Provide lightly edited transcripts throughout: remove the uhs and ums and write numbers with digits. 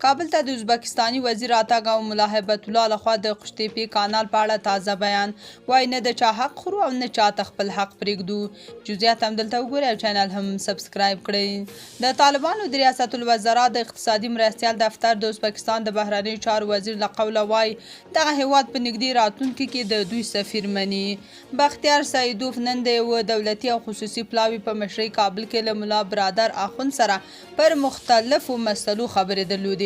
کابل ته د ازبکستاني وزیر عطا او ملا هیبت الله لخوا د قشتېپې کانال په اړه تازه بیان وایي نه د چا حق خورو او نه چاته خپل حق پرېږدو. جزئیات همدلته وګورئ او چینل هم سبسکرایب کړئ. د طالبانو د ریاست الوزرا د اقتصادي مرستیال دفتر د ازبکستان د بهرنیو چارو وزیر له قوله وایي دغه هیواد په نږدې راتلونکي کې د دوی سفیر مني. بختیار سیدوف نن د یوه دولتي او خصوصي پلاوي په مشرۍ کابل کې له ملا برادر اخوند سره پر مختلفو مسلو خبرې درلودې.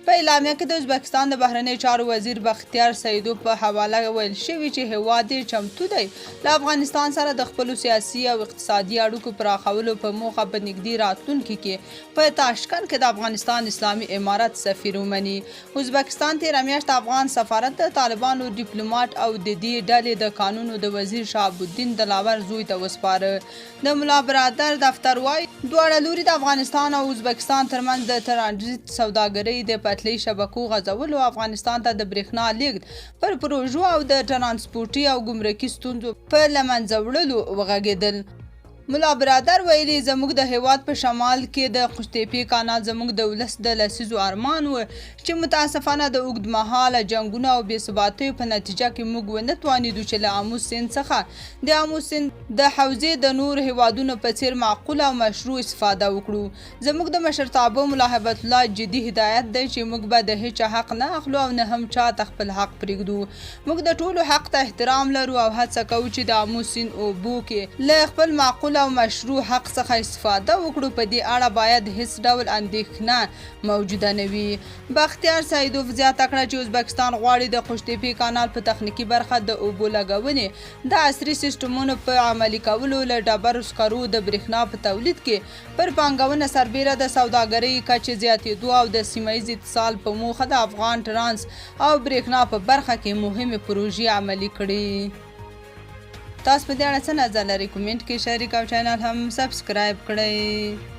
په اعلامیه کې د ازبکستان د بهرنیو چارو وزیر بختیار سیدوف په حواله ویل شوي چې هیواد یې چمتو دی له افغانستان سره د خپلو سیاسي او اقتصادي اړیکو پراخولو په موخه په نږدې راتلونکي کې په تاشکند کې د افغانستان اسلامي امارت سفیر ومني. ازبکستان تېره میاشت افغان سفارت د طالبانو ډیپلوماټ او د دې ډلې د قانونو د وزیر شهاب الدین دلاور زوی ته وسپاره. د ملا برادر دفتر وایي دواړه لوري د افغانستان او ازبکستان ترمنځ د ترانزیت سوداګرۍ د پټلۍ شبکو غځولو افغانستان ته د برېښنا لیږد پر پروژو او د ټرانسپورټي او ګمرکي ستونزو په له منځه وړلو وغږېدل. ملا برادر ویلي زموږ د هیواد په شمال کې د قشتېپې کانال زموږ د ولس د لسیزو ارمان و چې متاسفانه د اوږدمهاله جنګونو او بې ثباتیو په نتیجه کې موږ ونه توانېدو چې له آمو سیند څخه د آمو سیند د حوزې د نورو هیوادونو په څیر معقوله او مشروع استفاده وکړو. زموږ د مشرتابه ملا هیبت الله جدي هدایت دی چې موږ به د هیچا حق نه اخلو او نه هم چاته خپل حق پرېږدو. موږ د ټولو حق ته احترام لرو او هڅه کوو چې د آمو سیند اوبو کې له خپل معقول او مشروع حق څخه استفاده وکړو. په دې اړه باید هیڅ ډول اندېښنه موجوده نه وي. بختیار سیدوف زیاته کړه چې ازبکستان غواړي د قشتېپې کانال په تخنیکي برخه د اوبو لګونې د عصري سیسټمونو په عملي کولو له ډبرو سکرو د برېښنا په تولید کې پر پانګونه سربیره د سوداګرۍ کچې زیاتېدو او د سیمه ییز اتصال په موخه د افغان ټرانس او برېښنا په برخه کې مهمې پروژې عملي کړي. تاسو په دې اړه څه نظر لرئ؟ کومنټ کې شریک او چینل هم سبسکرایب کړئ.